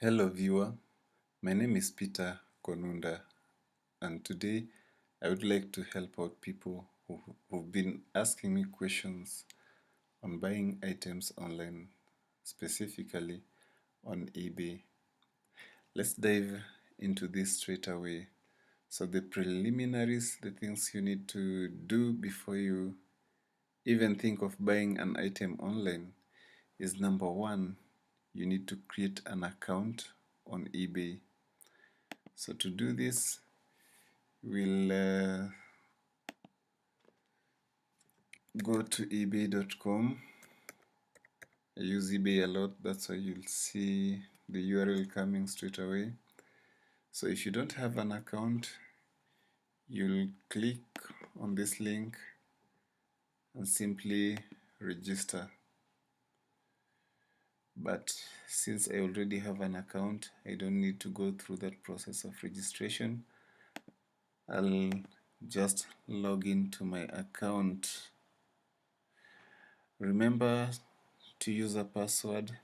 Hello viewer, my name is Peter Konunda, and today I would like to help out people who've been asking me questions on buying items online, specifically on eBay. Let's dive into this straight away. So the preliminaries, the things you need to do before you even think of buying an item online is number one, you need to create an account on eBay. So to do this, we'll go to ebay.com. I use eBay a lot, that's why you'll see the URL coming straight away. So if you don't have an account, you'll click on this link and simply register. But since I already have an account, I don't need to go through that process of registration. I'll just log into my account. Remember to use a password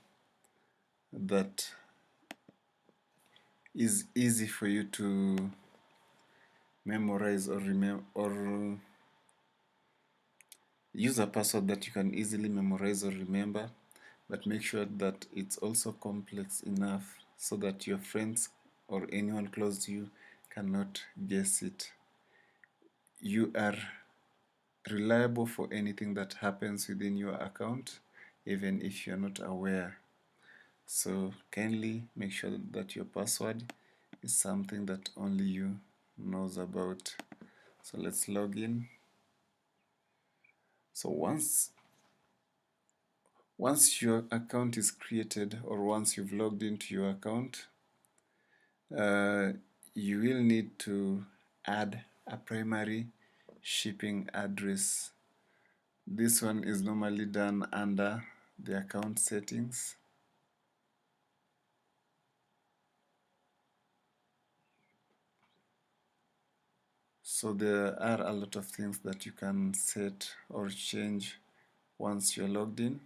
that is easy for you to memorize or remember, or use a password that you can easily memorize or remember, but make sure that it's also complex enough so that your friends or anyone close to you cannot guess it. You are reliable for anything that happens within your account, even if you're not aware. So kindly make sure that your password is something that only you knows about. So let's log in. So once your account is created, or once you've logged into your account, uh, you will need to add a primary shipping address. This one is normally done under the account settings. So there are a lot of things that you can set or change once you're logged in.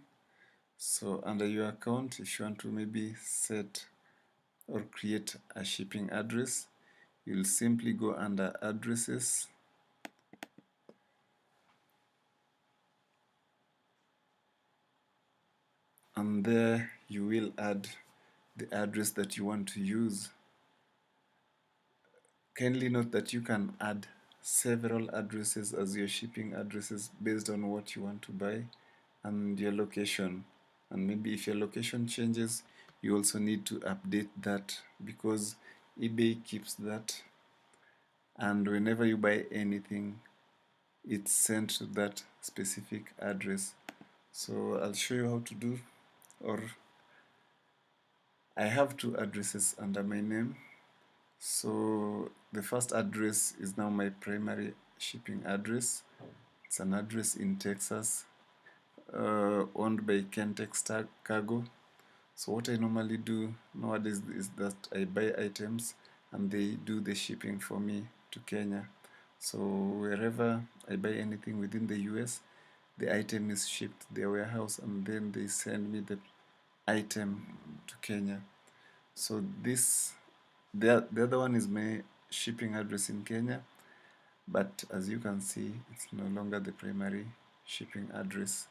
So under your account, if you want to maybe set or create a shipping address, you'll simply go under addresses, and there you will add the address that you want to use. Kindly note that you can add several addresses as your shipping addresses based on what you want to buy and your location. And maybe if your location changes, you also need to update that, because eBay keeps that, and whenever you buy anything, it's sent to that specific address. So I'll show you how to do, or I have two addresses under my name. So the first address is now my primary shipping address. It's an address in Texas, owned by Kentex Cargo. So what I normally do nowadays is that I buy items and they do the shipping for me to Kenya. So wherever I buy anything within the US, the item is shipped to their warehouse and then they send me the item to Kenya. So the other one is my shipping address in Kenya, but as you can see, it's no longer the primary shipping address.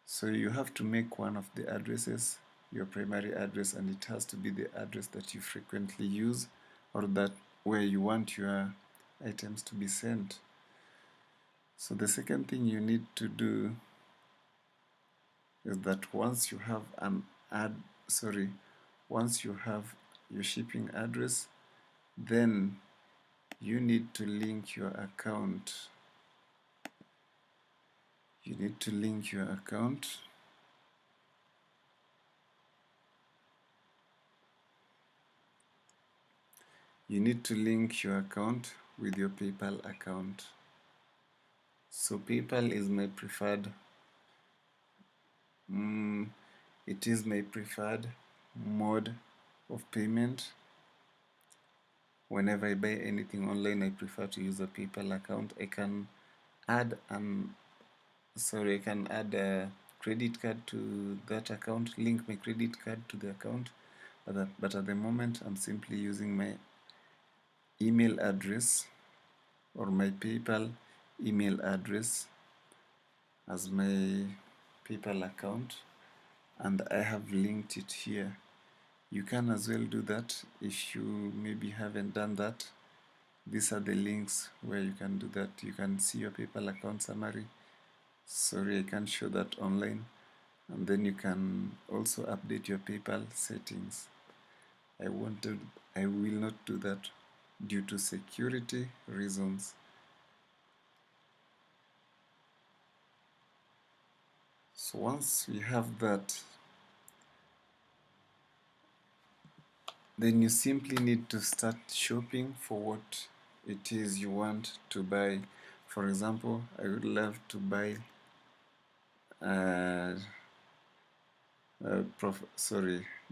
So you have to make one of the addresses your primary address, and it has to be the address that you frequently use, or that where you want your items to be sent. So the second thing you need to do is that once you have once you have your shipping address, then you need to link your account. You need to link your account. You need to link your account with your PayPal account. So PayPal is my preferred it is my preferred mode of payment. Whenever I buy anything online, I prefer to use a PayPal account. I can add a credit card to that account, link my credit card to the account, but at the moment I'm simply using my email address or my PayPal email address as my PayPal account, and I have linked it here. You can as well do that if you maybe haven't done that. These are the links where you can do that. You can see your PayPal account summary. Sorry, I can't show that online. And then you can also update your PayPal settings. I will not do that due to security reasons. So once you have that, then you simply need to start shopping for what it is you want to buy. For example, I would love to buy uh,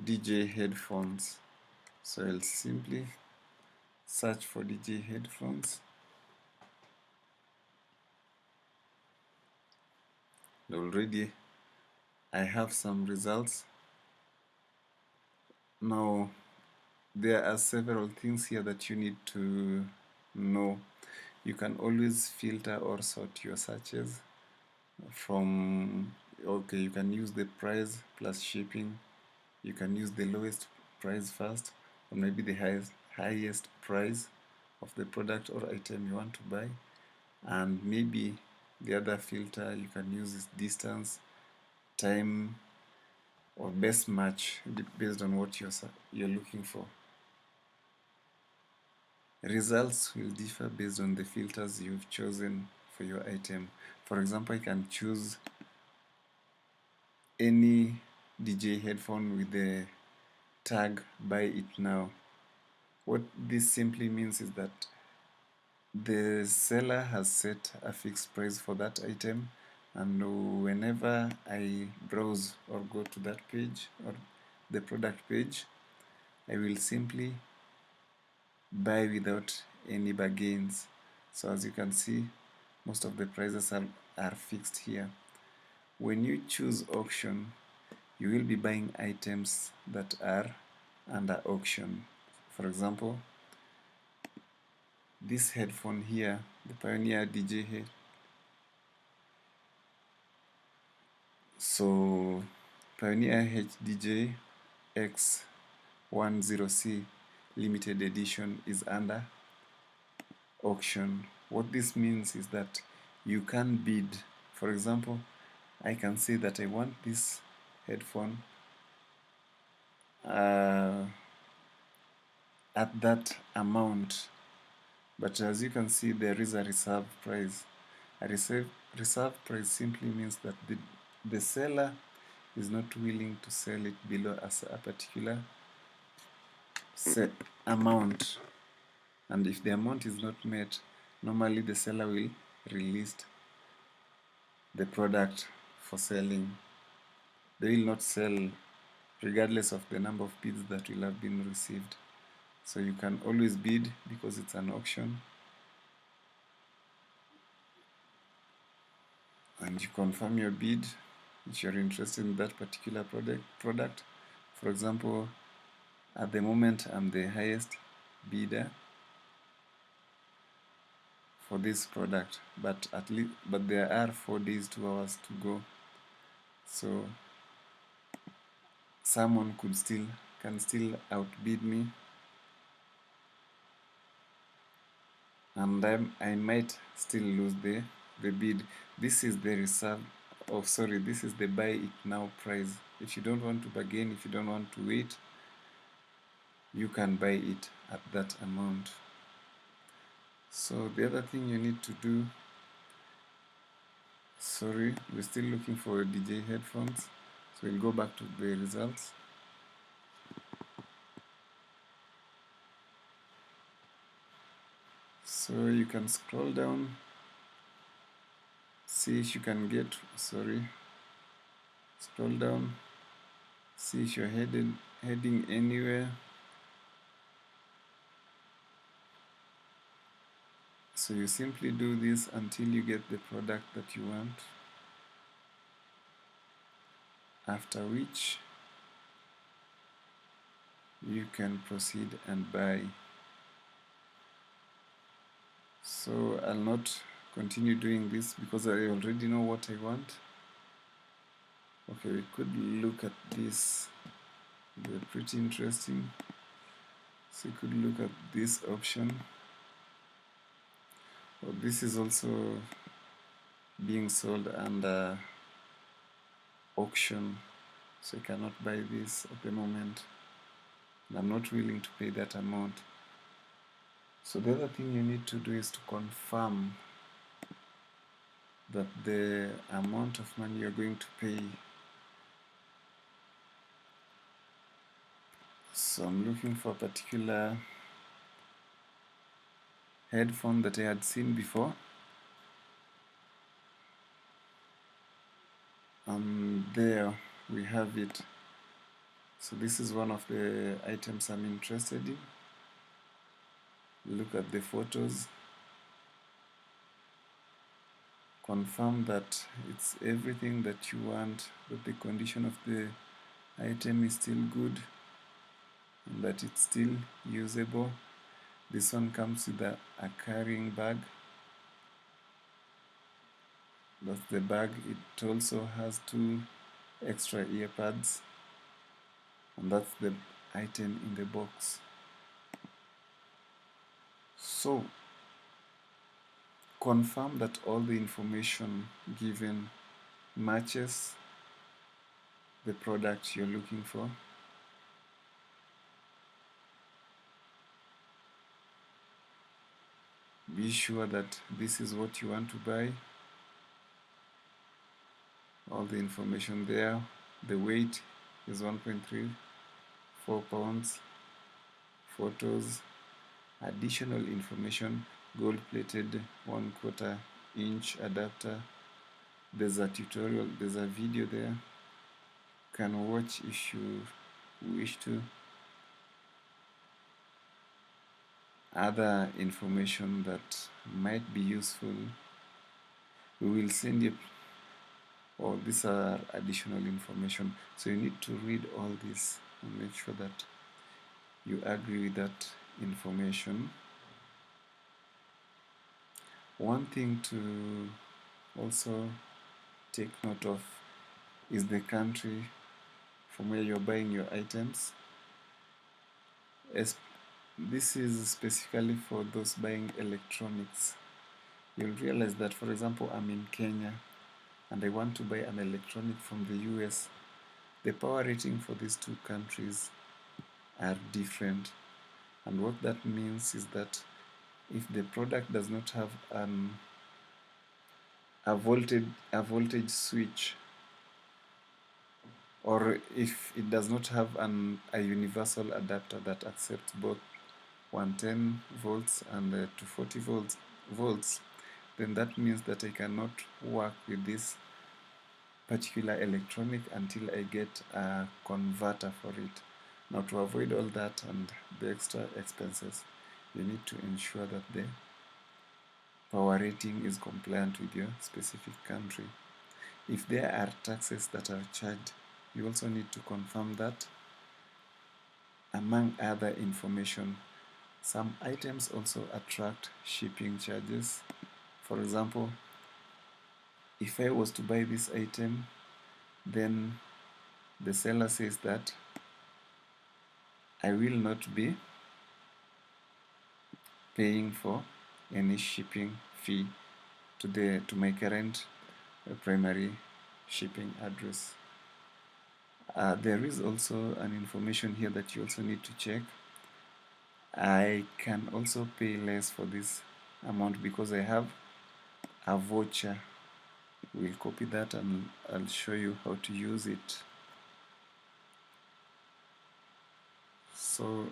DJ headphones. So I'll simply search for DJ headphones. Already I have some results. Now there are several things here that you need to know. You can always filter or sort your searches from, okay, you can use the price plus shipping. You can use the lowest price first, or maybe the highest price of the product or item you want to buy. And maybe the other filter you can use is distance, time, or best match based on what you're looking for. Results will differ based on the filters you've chosen for your item. For example, I can choose any DJ headphone with the tag buy it now. What this simply means is that the seller has set a fixed price for that item, and whenever I browse or go to that page or the product page, I will simply buy without any bargains. So as you can see, most of the prices are fixed here. When you choose auction, you will be buying items that are under auction. For example, this headphone here, the Pioneer DJ head. So Pioneer HDJ X10C limited edition is under auction. What this means is that you can bid. For example, I can say that I want this headphone at that amount, but as you can see, there is a reserve price. A reserve price simply means that the seller is not willing to sell it below a particular set amount, and if the amount is not met, normally the seller will release the product for selling. They will not sell regardless of the number of bids that will have been received. So you can always bid because it's an auction, and you confirm your bid if you're interested in that particular product. For example, at the moment I'm the highest bidder for this product, but there are 4 days 2 hours to go, so someone can still outbid me, and I might still lose the bid. This is the reserve, this is the buy it now price. If you don't want to bargain, if you don't want to wait, you can buy it at that amount. So the other thing you need to do, we're still looking for DJ headphones, so we'll go back to the results. So you can scroll down, see if you can get, scroll down, see if you're heading anywhere. So you simply do this until you get the product that you want, after which you can proceed and buy. So I'll not continue doing this because I already know what I want. Okay, we could look at this. They're pretty interesting. So you could look at this option. Oh, this is also being sold under auction, so I cannot buy this at the moment, and I'm not willing to pay that amount. So the other thing you need to do is to confirm that the amount of money you're going to pay. So I'm looking for a particular headphone that I had seen before, and there we have it. So this is one of the items I'm interested in. Look at the photos, confirm that it's everything that you want, that the condition of the item is still good and that it's still usable. This one comes with a carrying bag. That's the bag. It also has 2 extra earpads, and that's the item in the box. So confirm that all the information given matches the product you're looking for. Be sure that this is what you want to buy. All the information there. The weight is 1.34 pounds. Photos, additional information, gold plated 1/4 inch adapter. There's a tutorial, there's a video there. Can watch if you wish to. Other information that might be useful, we will send you. Oh, these are additional information. So you need to read all this and make sure that you agree with that information. One thing to also take note of is the country from where you're buying your items. This is specifically for those buying electronics. You'll realize that, for example, I'm in Kenya and I want to buy an electronic from the US. The power rating for these 2 countries are different. And what that means is that if the product does not have a voltage switch, or if it does not have a universal adapter that accepts both 110 volts and 240 volts, then that means that I cannot work with this particular electronic until I get a converter for it. Now, to avoid all that and the extra expenses, you need to ensure that the power rating is compliant with your specific country. If there are taxes that are charged, you also need to confirm that. Among other information, some items also attract shipping charges. For example, if I was to buy this item, then the seller says that I will not be paying for any shipping fee to my current primary shipping address. There is also an information here that you also need to check. I can also pay less for this amount because I have a voucher. We'll copy that and I'll show you how to use it. So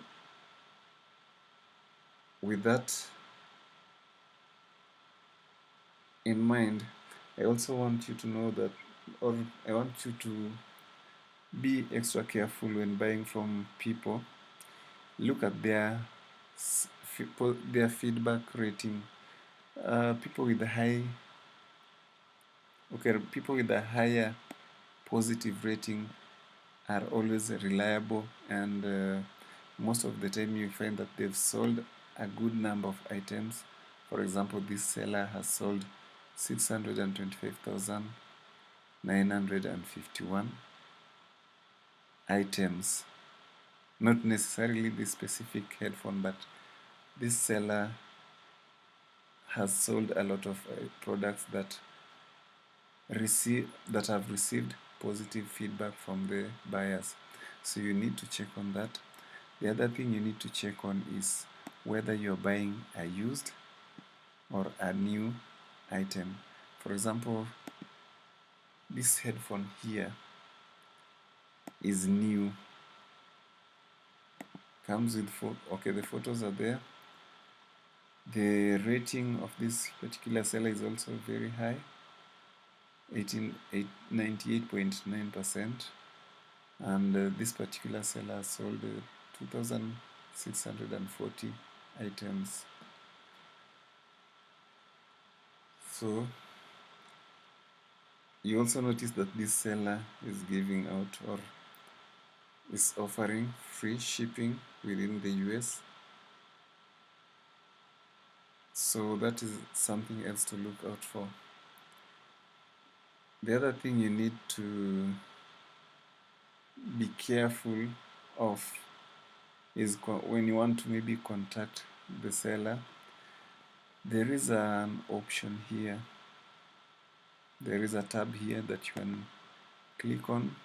with that in mind, I also want you to know that, or I want you to be extra careful when buying from people. Look at their feedback rating. People with a higher positive rating are always reliable and most of the time you find that they've sold a good number of items. For example, this seller has sold 625,951 items. Not necessarily this specific headphone, but this seller has sold a lot of products that have received positive feedback from the buyers. So you need to check on that. The other thing you need to check on is whether you're buying a used or a new item. For example, this headphone here is new. Comes with okay, the photos are there. The rating of this particular seller is also very high, 98.9%, and this particular seller sold 2,640 items. So you also notice that this seller is giving out or is offering free shipping within the US. So that is something else to look out for. The other thing you need to be careful of is when you want to maybe contact the seller, there is an option here. There is a tab here that you can click on,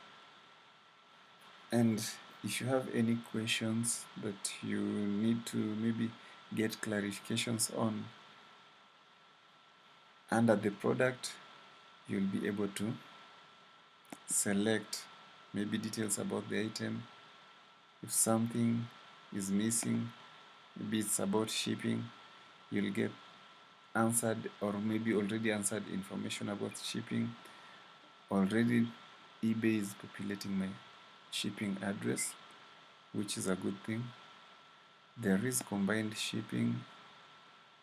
and if you have any questions that you need to maybe get clarifications on under the product, you'll be able to select maybe details about the item. If something is missing, maybe it's about shipping, you'll get answered or maybe already answered information about shipping. Already eBay is populating my shipping address, which is a good thing. There is combined shipping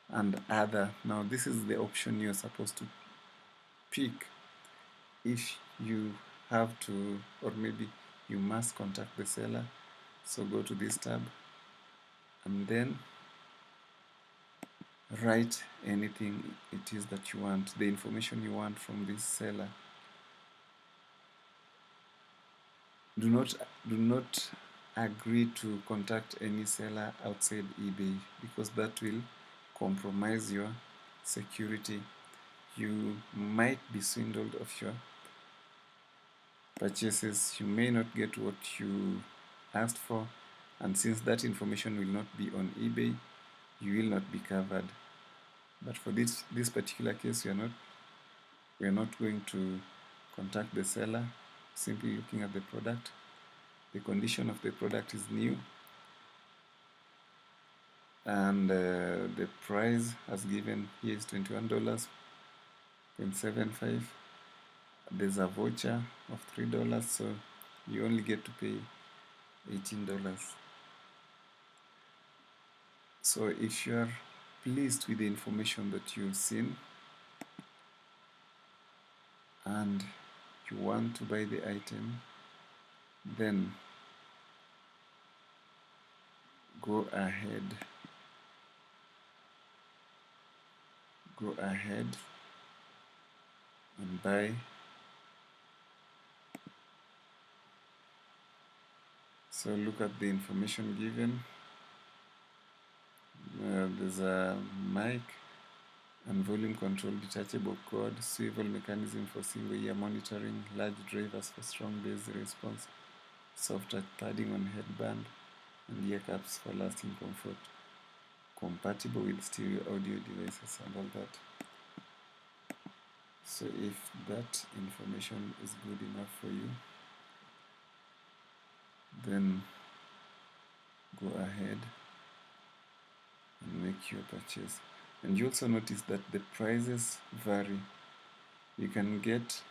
and other. Now this is the option you're supposed to pick if you have to, or maybe you must contact the seller. So go to this tab and then write anything it is that you want, the information you want from this seller. Do not agree to contact any seller outside eBay, because that will compromise your security. You might be swindled of your purchases. You may not get what you asked for, and since that information will not be on eBay, you will not be covered. But for this particular case, we are not going to contact the seller. Simply looking at the product. The condition of the product is new, and the price as given here is $21.75. There's a voucher of $3, so you only get to pay $18. So if you are pleased with the information that you've seen and you want to buy the item, then go ahead and buy. So look at the information given. There's a mic and volume control, detachable cord, swivel mechanism for single ear monitoring, large drivers for strong bass response, soft touch padding on headband, and ear caps for lasting comfort. Compatible with stereo audio devices and all that. So if that information is good enough for you, then go ahead and make your purchase. And you also notice that the prices vary. You can get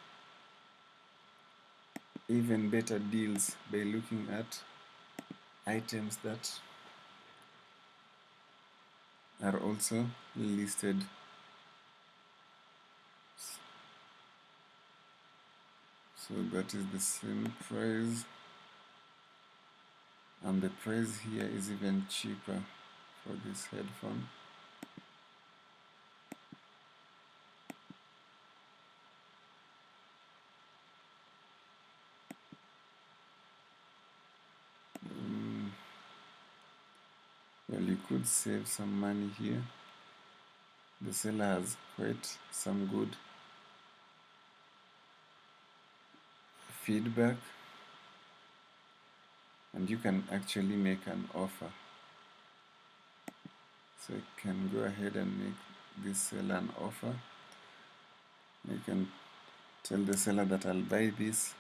even better deals by looking at items that are also listed. So that is the same price, and the price here is even cheaper for this headphone. Well, you could save some money here. The seller has quite some good feedback, and you can actually make an offer. So you can go ahead and make this seller an offer. You can tell the seller that I'll buy this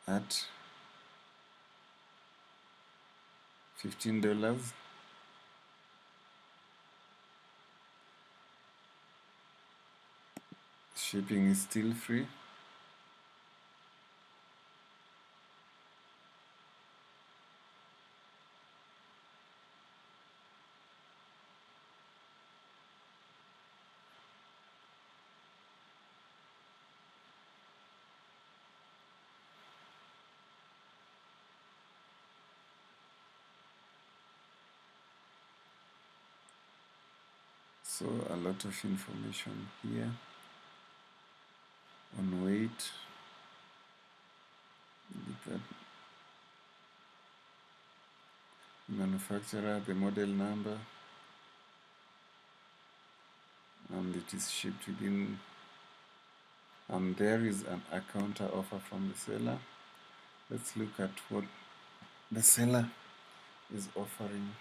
at $15. Shipping is still free. So a lot of information here on weight, the manufacturer, the model number, and it is shipped within, and there is a counter offer from the seller. Let's look at what the seller is offering.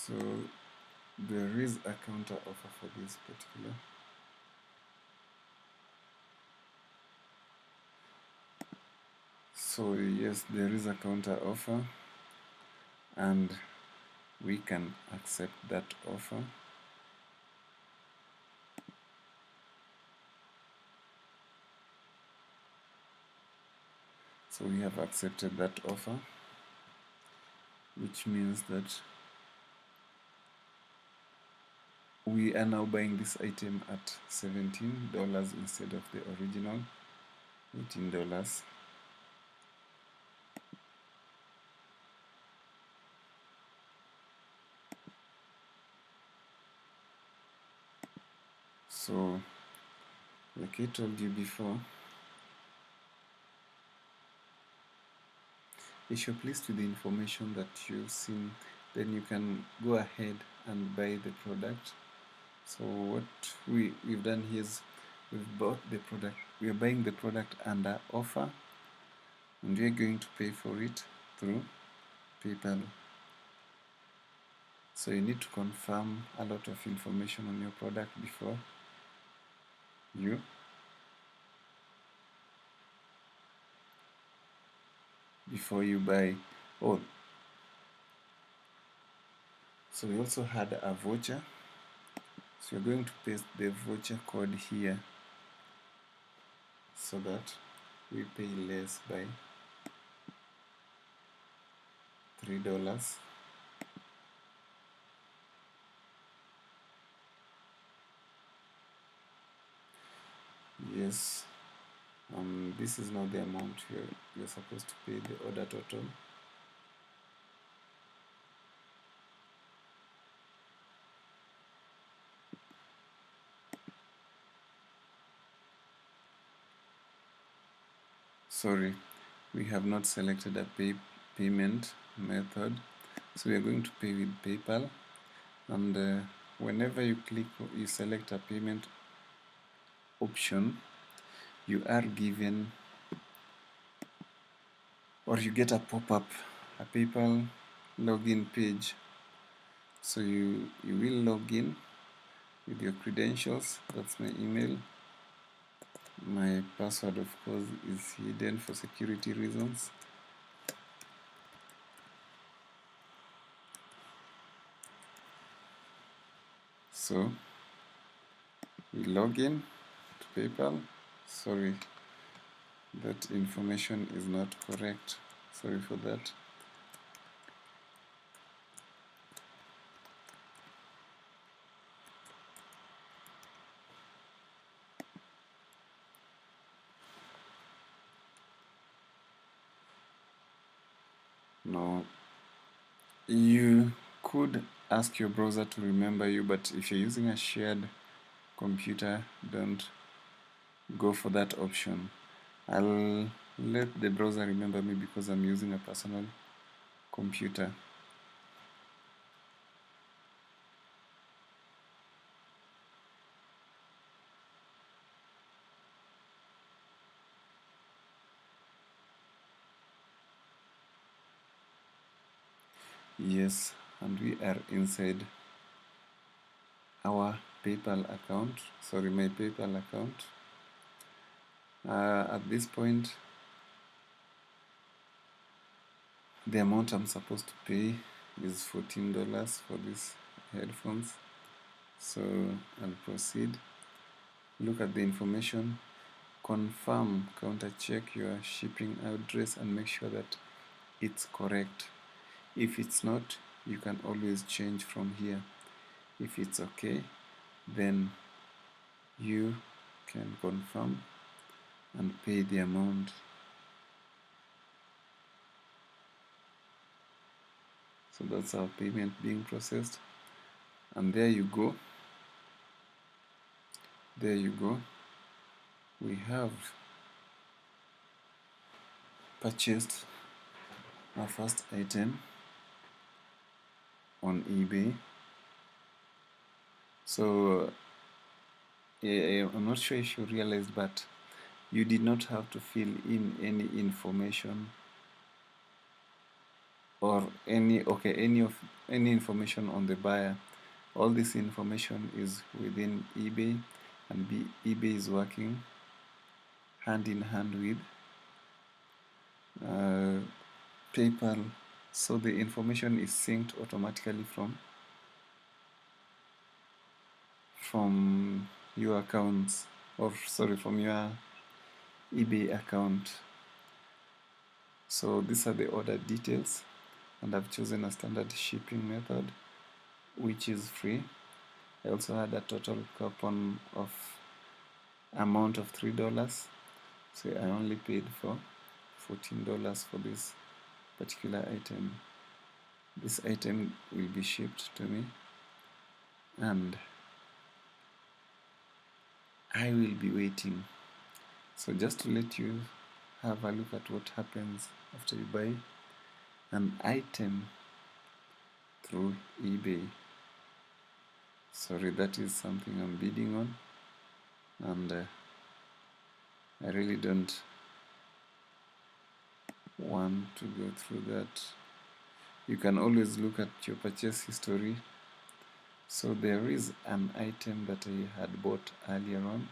So there is a counter offer for this particular. So yes, there is a counter offer, and we can accept that offer. So we have accepted that offer, which means that we are now buying this item at $17 instead of the original $18. So like I told you before, if you're pleased with the information that you've seen, then you can go ahead and buy the product. So what we've done here is we've bought the product. We are buying the product under offer, and we are going to pay for it through PayPal. So you need to confirm a lot of information on your product before you buy. Oh, so we also had a voucher. So you're going to paste the voucher code here so that we pay less by $3. Yes, this is now the amount you're supposed to pay, the order total. Sorry, we have not selected a payment method, so we are going to pay with PayPal. And whenever you select a payment option, you are given, or you get a pop-up, a PayPal login page. So you will log in with your credentials. That's my email. My password, of course, is hidden for security reasons. So we log in to PayPal. Sorry, that information is not correct. Sorry for that. No, you could ask your browser to remember you, but if you're using a shared computer, don't go for that option. I'll let the browser remember me because I'm using a personal computer. Yes, and we are inside our PayPal account, sorry, my PayPal account. At this point, the amount I'm supposed to pay is $14 for these headphones. So I'll proceed. Look at the information, confirm, counter check your shipping address and make sure that it's correct. If it's not, you can always change from here. If it's okay, then you can confirm and pay the amount. So that's our payment being processed. And there you go. There you go. We have purchased our first item on eBay. So I'm not sure if you realized, but you did not have to fill in any information or any information on the buyer. All this information is within eBay, and eBay is working hand in hand with PayPal, so the information is synced automatically from your accounts, or sorry, from your eBay account. So these are the order details, and I've chosen a standard shipping method which is free. I also had a total coupon of amount of $3, so I only paid for $14 for this particular item. This item will be shipped to me, and I will be waiting. So just to let you have a look at what happens after you buy an item through eBay. Sorry, that is something I'm bidding on, and I really don't want to go through that. You can always look at your purchase history. So there is an item that I had bought earlier on,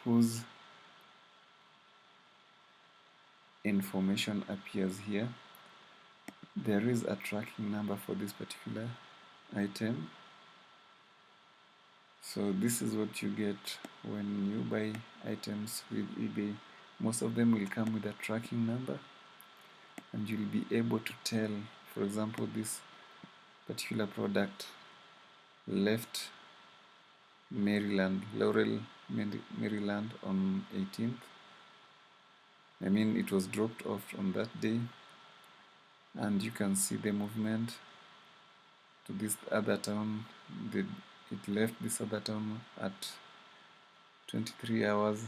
whose information appears here. There is a tracking number for this particular item. So this is what you get when you buy items with eBay. Most of them will come with a tracking number, and you'll be able to tell, for example, this particular product left Maryland, Laurel, Maryland on 18th. I mean, it was dropped off on that day, and you can see the movement to this other town. It left this other town at 23 hours,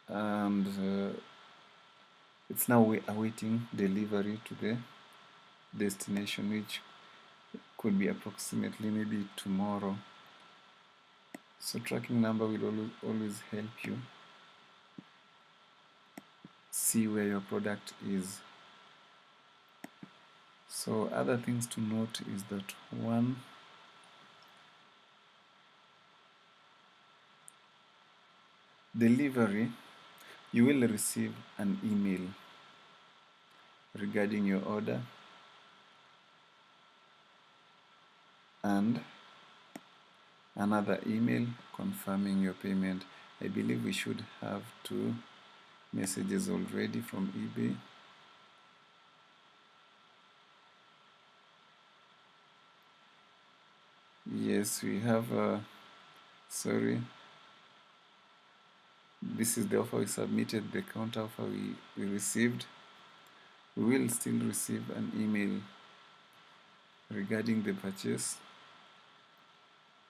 and it's now awaiting delivery to the destination, which could be approximately maybe tomorrow. So tracking number will always help you see where your product is. So other things to note is that, one, delivery, you will receive an email regarding your order, and another email confirming your payment. I believe we should have two messages already from eBay. Yes, we have sorry, this is the offer we submitted, the counter offer we received. We will still receive an email regarding the purchase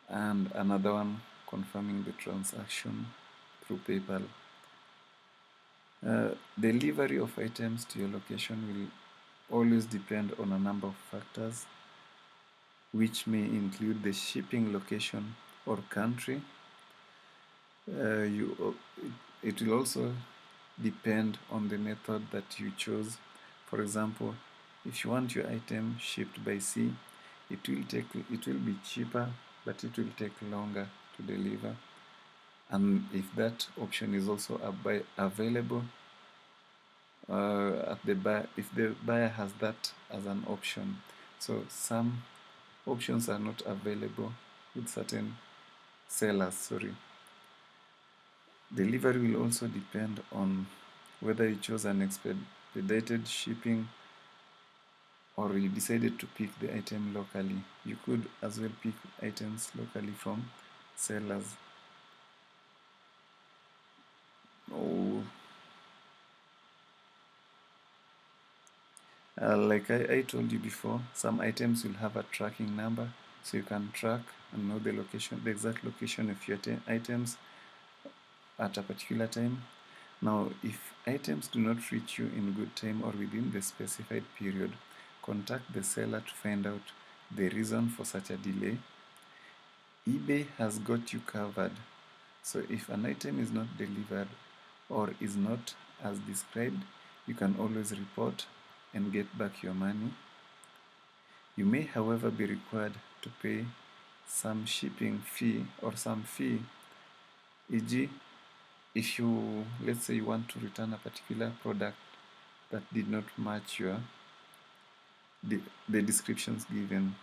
and another one confirming the transaction through PayPal. Delivery of items to your location will always depend on a number of factors, which may include the shipping location or country. It will also depend on the method that you chose. For example, if you want your item shipped by sea, it will be cheaper, but it will take longer to deliver. And if that option is also available, if the buyer has that as an option. So some options are not available with certain sellers. Delivery will also depend on whether you chose an expedited shipping or you decided to pick the item locally. You could as well pick items locally from sellers. Oh, like I told you before, some items will have a tracking number, so you can track and know the exact location of your items at a particular time. Now, if items do not reach you in good time or within the specified period, contact the seller to find out the reason for such a delay. eBay has got you covered. So if an item is not delivered or is not as described, you can always report and get back your money. You may, however, be required to pay some shipping fee or some fee, e.g., if you, let's say you want to return a particular product that did not match the descriptions given.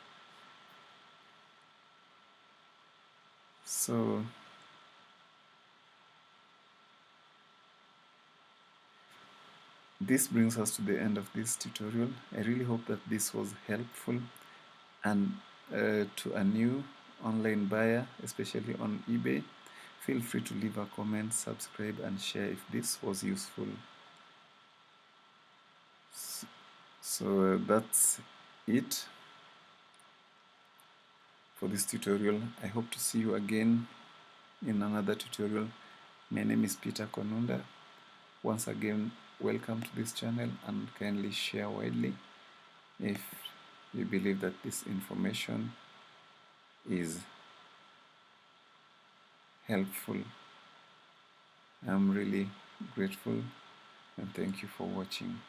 So this brings us to the end of this tutorial. I really hope that this was helpful, and to a new online buyer, especially on eBay, feel free to leave a comment, subscribe, and share if this was useful. So that's it for this tutorial. I hope to see you again in another tutorial. My name is Peter Konunda. Once again, welcome to this channel, and kindly share widely if you believe that this information is helpful. I'm really grateful, and thank you for watching.